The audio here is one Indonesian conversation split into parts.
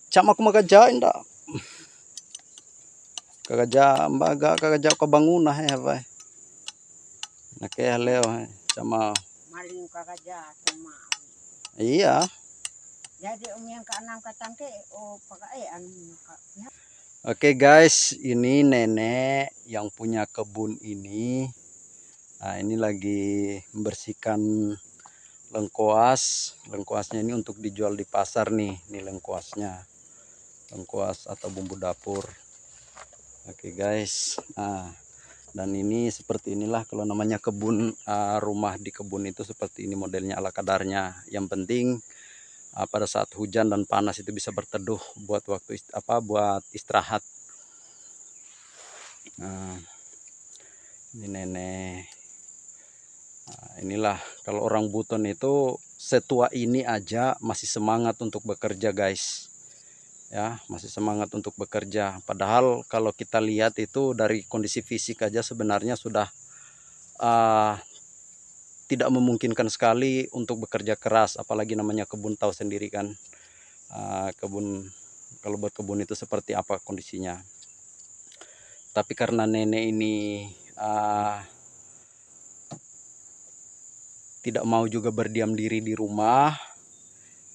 Chama ko magajain da. Kagaja mbaga kagaja ko banguna he vai. Nake leo he chama. Maling kagaja tuma. Iya. Jadi yang keenam katangke pagaian. Oke guys, ini nenek yang punya kebun ini. Nah, ini lagi membersihkan lengkuas. Lengkuasnya ini untuk dijual di pasar nih. Ini lengkuasnya. Lengkuas atau bumbu dapur. Oke guys. Nah, dan ini seperti inilah kalau namanya kebun, rumah di kebun itu seperti ini modelnya ala kadarnya. Yang penting pada saat hujan dan panas itu bisa berteduh buat waktu buat istirahat. Nah, ini nenek. Nah, inilah kalau orang Buton itu setua ini aja masih semangat untuk bekerja guys. Ya, masih semangat untuk bekerja. Padahal kalau kita lihat itu dari kondisi fisik aja sebenarnya sudah tidak memungkinkan sekali untuk bekerja keras, apalagi namanya kebun, tahu sendiri kan. Kebun, kalau buat kebun itu seperti apa kondisinya. Tapi karena nenek ini tidak mau juga berdiam diri di rumah,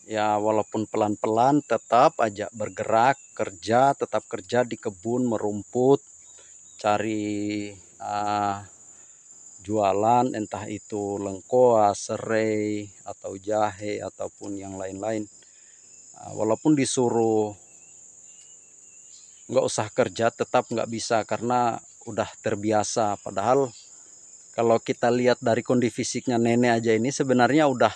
ya walaupun pelan-pelan tetap aja bergerak kerja, tetap kerja di kebun, merumput, cari jualan, entah itu lengkoas, serai, atau jahe, ataupun yang lain-lain. Walaupun disuruh nggak usah kerja, tetap nggak bisa karena udah terbiasa. Padahal kalau kita lihat dari kondisi fisiknya nenek aja ini sebenarnya udah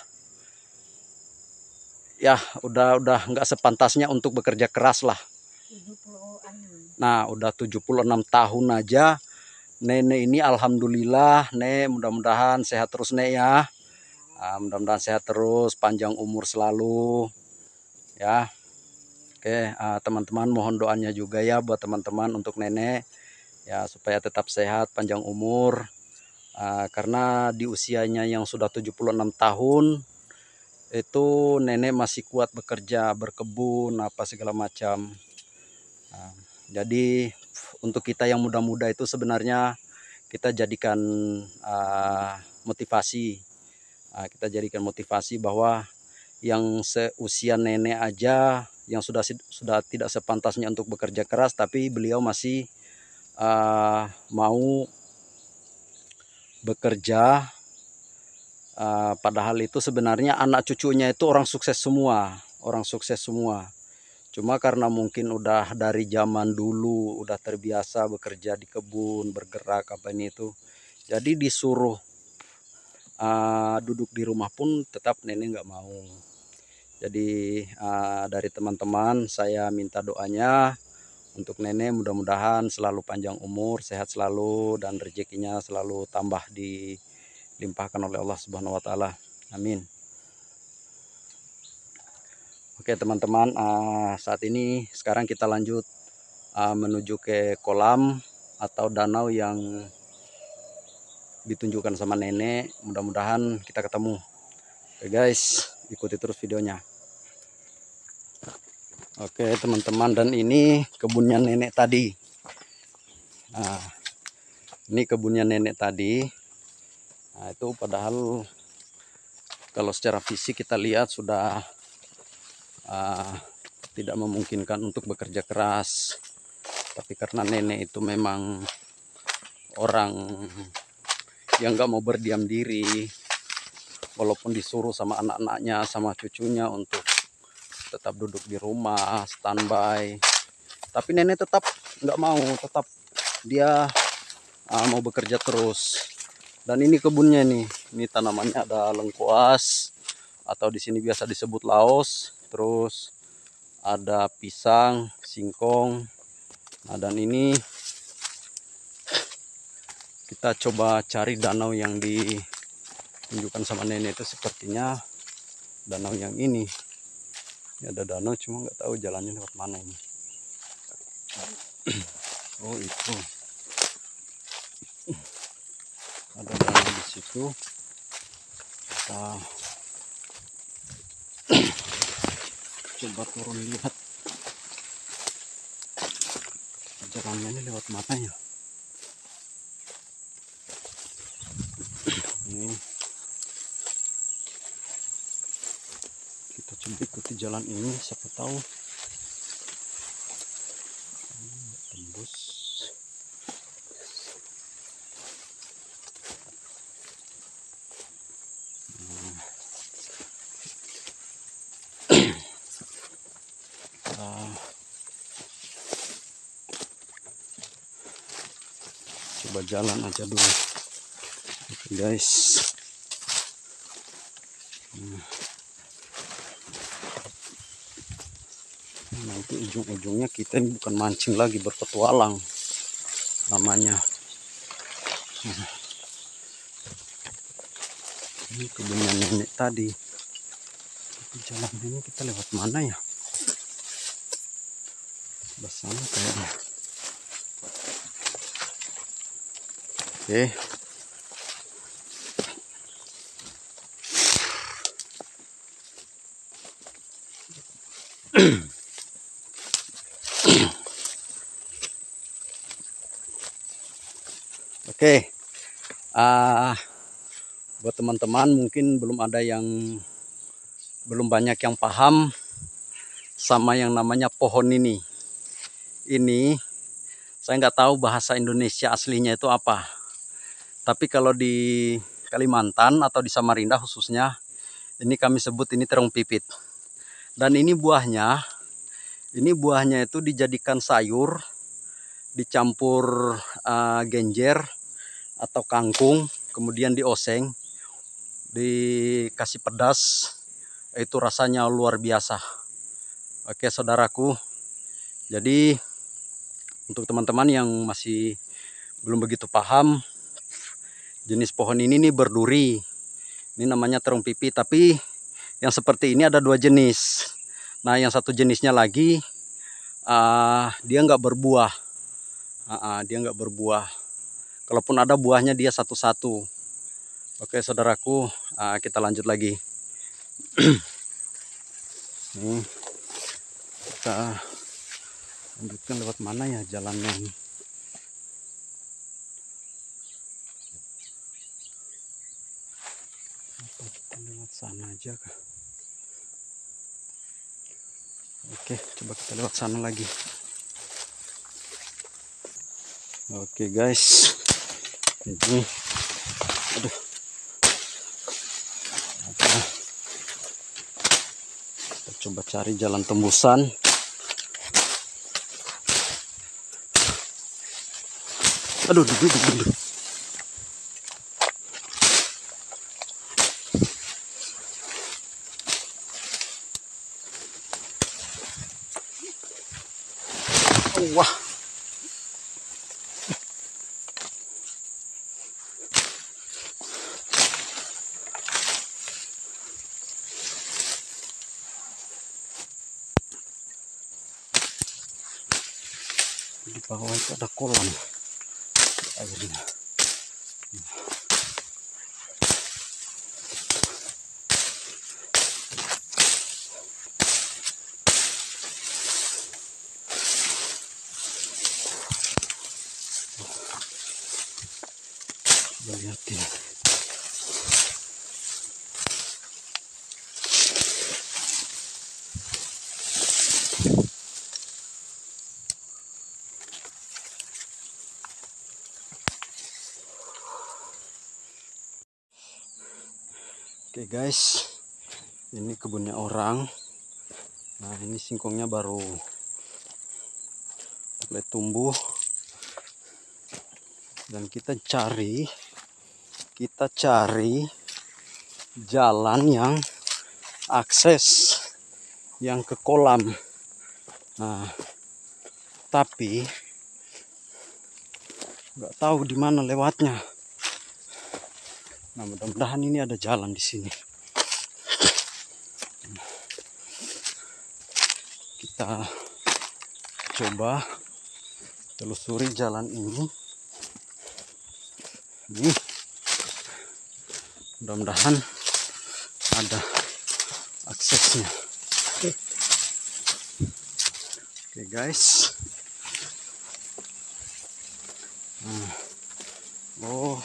nggak sepantasnya untuk bekerja keras lah. 76. Nah, udah 76 tahun aja. Nenek ini alhamdulillah, Nek, mudah-mudahan sehat terus Nek ya. Mudah-mudahan sehat terus, panjang umur selalu. Ya. Oke, teman-teman mohon doanya juga ya buat teman-teman untuk nenek. Ya, supaya tetap sehat, panjang umur. Karena di usianya yang sudah 76 tahun, itu nenek masih kuat bekerja, berkebun, apa segala macam. Jadi untuk kita yang muda-muda itu sebenarnya kita jadikan motivasi. Kita jadikan motivasi bahwa yang seusia nenek aja yang sudah tidak sepantasnya untuk bekerja keras, tapi beliau masih mau bekerja. Padahal itu sebenarnya anak cucunya itu orang sukses semua, Cuma karena mungkin udah dari zaman dulu udah terbiasa bekerja di kebun, bergerak apa ini itu. Jadi disuruh duduk di rumah pun tetap nenek nggak mau. Jadi dari teman-teman saya minta doanya untuk nenek, mudah-mudahan selalu panjang umur, sehat selalu, dan rezekinya selalu tambah dilimpahkan oleh Allah Subhanahu wa taala. Amin. Oke teman-teman, saat ini sekarang kita lanjut menuju ke kolam atau danau yang ditunjukkan sama nenek. Mudah-mudahan kita ketemu. Oke guys, ikuti terus videonya. Oke teman-teman, dan ini kebunnya nenek tadi. Ini kebunnya nenek tadi. Itu padahal kalau secara fisik kita lihat sudah tidak memungkinkan untuk bekerja keras. Tapi karena nenek itu memang orang yang nggak mau berdiam diri, walaupun disuruh sama anak-anaknya, sama cucunya untuk tetap duduk di rumah, standby, tapi nenek tetap nggak mau, tetap dia mau bekerja terus. Dan ini kebunnya nih, ini tanamannya ada lengkuas atau di sini biasa disebut laos, terus ada pisang, singkong. Nah, dan ini kita coba cari danau yang ditunjukkan sama nenek itu, sepertinya danau yang ini. Ini ada danau, cuma nggak tahu jalannya lewat mana ini. Oh itu ada danau di situ. Kita coba turun lihat. jalannya ini lewat mana ya? Ini kita coba ikuti jalan ini, siapa tahu tembus. Coba jalan aja dulu. Oke, guys. Nanti ujung-ujungnya kita ini bukan mancing lagi, berpetualang namanya. Ini kebunnya nenek tadi. Tapi jalan ini kita lewat mana ya? Sebelah sana kayaknya. Oke. Oke, buat teman-teman mungkin belum banyak yang paham sama yang namanya pohon ini. Ini saya nggak tahu bahasa Indonesia aslinya itu apa. Tapi kalau di Kalimantan atau di Samarinda khususnya, ini kami sebut ini terong pipit. Dan ini buahnya itu dijadikan sayur, dicampur genjer atau kangkung, kemudian dioseng, dikasih pedas, itu rasanya luar biasa. Oke saudaraku, jadi untuk teman-teman yang masih belum begitu paham, jenis pohon ini nih berduri, ini namanya terong pipit. Tapi yang seperti ini ada dua jenis. Nah yang satu jenisnya lagi dia nggak berbuah. Dia nggak berbuah. Kalaupun ada buahnya dia satu-satu. Oke saudaraku, kita lanjut lagi. Nih, kita lanjutkan lewat mana ya jalannya ini? Apa kita lewat sana aja kah? Oke, coba kita lewat sana lagi. Oke guys, ini aduh, kita coba cari jalan tembusan. Aduh, duduk. Wah. Di bawah itu ada kolam airnya. Coba lihatin. Oke guys, ini kebunnya orang. Nah ini singkongnya baru mulai tumbuh, dan kita cari jalan yang akses yang ke kolam. Nah tapi nggak tahu di mana lewatnya. Nah mudah-mudahan ini ada jalan di sini. Kita coba telusuri jalan ini. Nih, mudah-mudahan ada aksesnya. Oke guys, Nah, oh,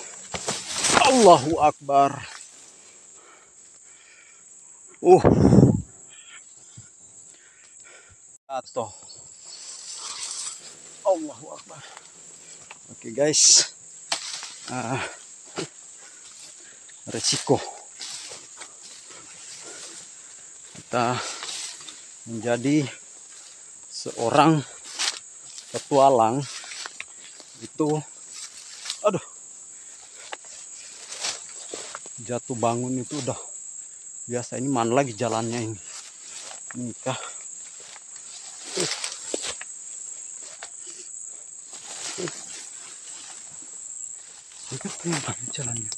Allahu Akbar. Atau Allahu Akbar. Oke guys, resiko kita menjadi seorang petualang itu, aduh, jatuh bangun itu udah biasa. Ini mana lagi jalannya ini? Nikah. Itu mana jalannya?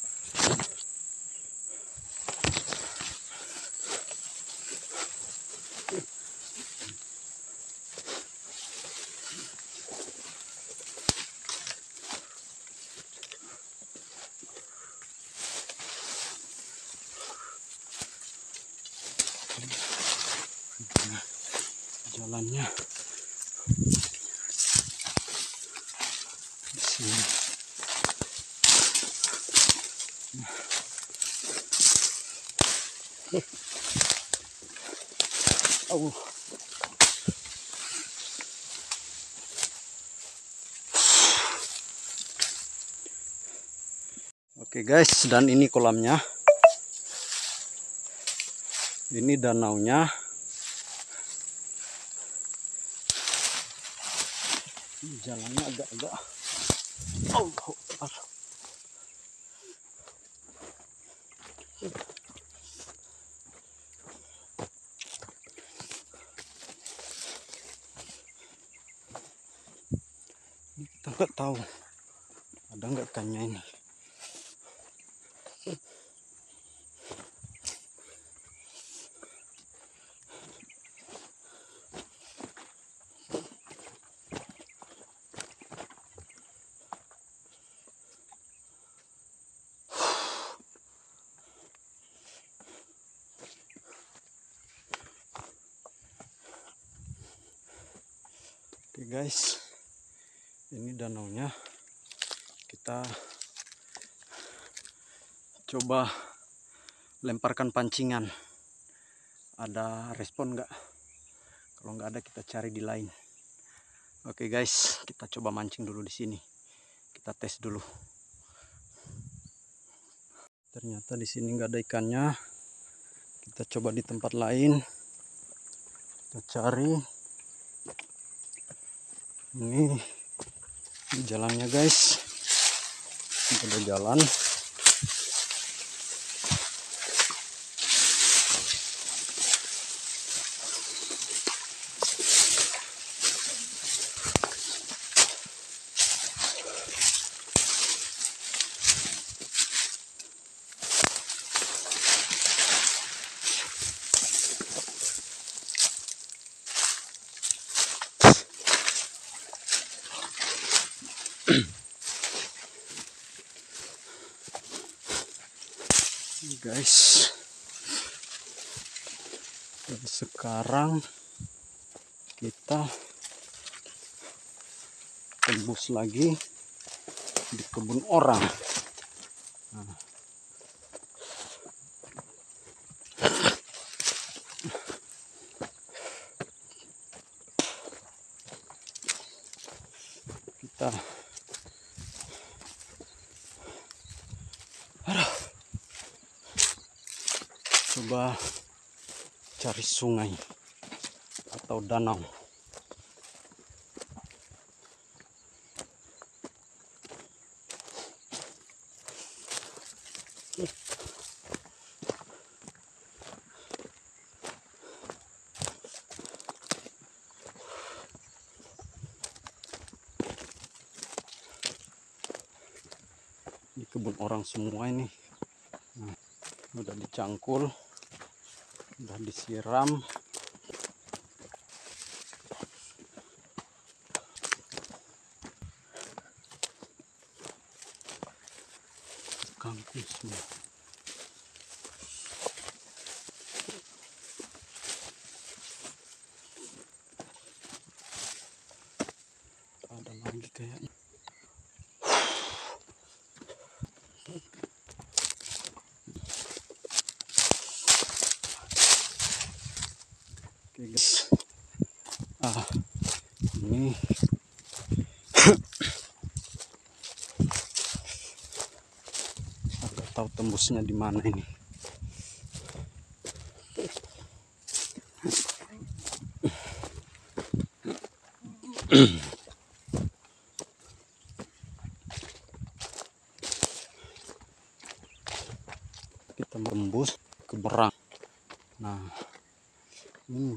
Jalannya di sini. Oh. Oke guys, dan ini kolamnya. Ini danaunya. Jalannya agak-agak. Oh, ini kita nggak tahu ada nggak ikannya ini. Oke guys, ini danaunya. Kita coba lemparkan pancingan. Ada respon nggak? Kalau nggak ada kita cari di lain. Oke guys, kita coba mancing dulu di sini. Kita tes dulu. Ternyata di sini nggak ada ikannya. Kita coba di tempat lain. Kita cari. Ini jalannya guys. Ini ada jalan. Guys, dan sekarang kita tembus lagi di kebun orang. Nah, kita coba cari sungai atau danau. Di kebun orang semua ini. Nah, udah dicangkul, udah disiram. Kangkung semua. Ada lagi kayaknya. guys. Ini agak tahu tembusnya di mana ini. Kita merembus ke berang. Nah, ini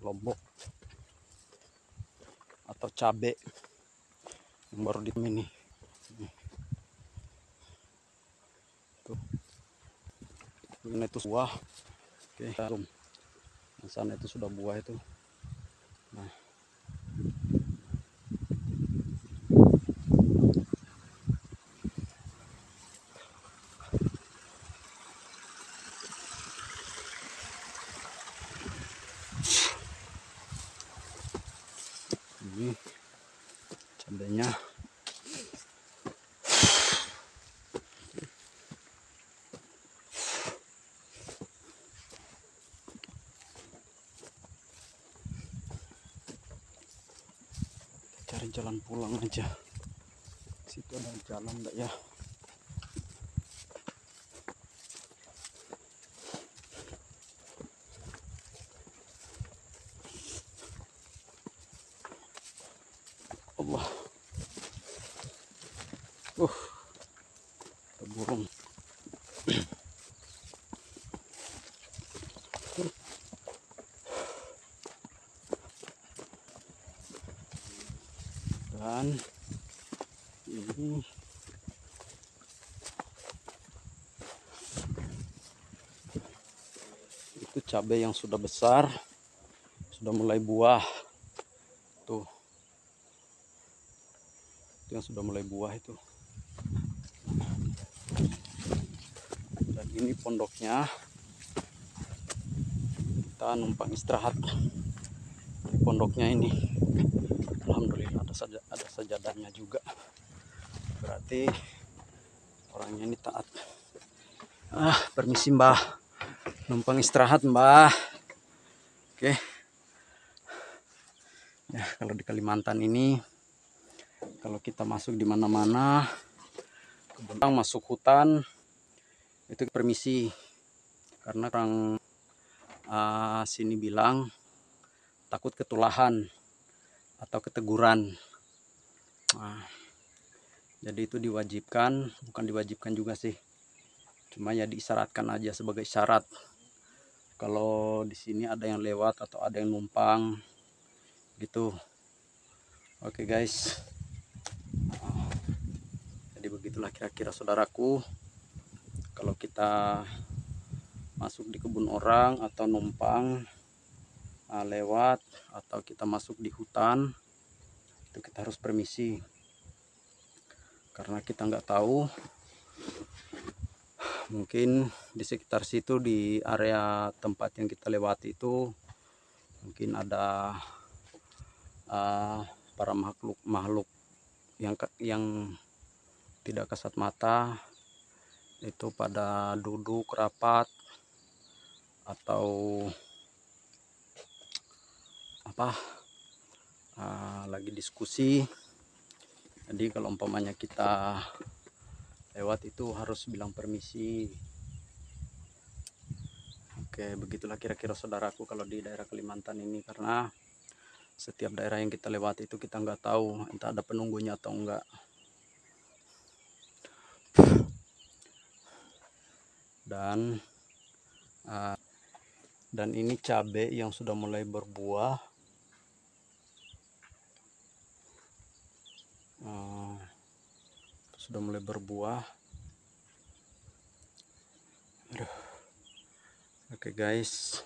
lombok atau cabe yang baru di ini. Tuh. Ini itu buah. Oke, yang sana itu sudah buah itu. Nah, ini cabenya. Cari jalan pulang aja. Situ ada jalan enggak ya? Allah. Burung. Dan ini itu cabai yang sudah besar, sudah mulai buah. Tuh, itu yang sudah mulai buah itu. Dan ini pondoknya. Kita numpang istirahat di pondoknya ini. Alhamdulillah ada sajadahnya juga. Berarti orangnya ini taat. Permisi Mbah. Numpang istirahat Mbah. Oke. Ya, kalau di Kalimantan ini kalau kita masuk di mana-mana, kebun, masuk hutan, itu permisi. Karena orang sini bilang takut ketulahan atau keteguran. Nah, jadi itu diwajibkan, bukan diwajibkan juga sih. Cuma ya diisyaratkan aja sebagai syarat. Kalau di sini ada yang lewat atau ada yang numpang gitu. Oke guys. Jadi begitulah kira-kira saudaraku. Kalau kita masuk di kebun orang atau numpang lewat atau kita masuk di hutan, itu kita harus permisi. Karena kita nggak tahu, mungkin di sekitar situ, di area tempat yang kita lewati itu mungkin ada para makhluk yang tidak kasat mata itu pada duduk rapat atau lagi diskusi. Jadi kalau umpamanya kita lewat itu harus bilang permisi. Oke, begitulah kira-kira saudaraku kalau di daerah Kalimantan ini. Karena setiap daerah yang kita lewati itu kita nggak tahu entah ada penunggunya atau enggak. Dan ini cabai yang sudah mulai berbuah. Sudah mulai berbuah. Aduh. Oke guys,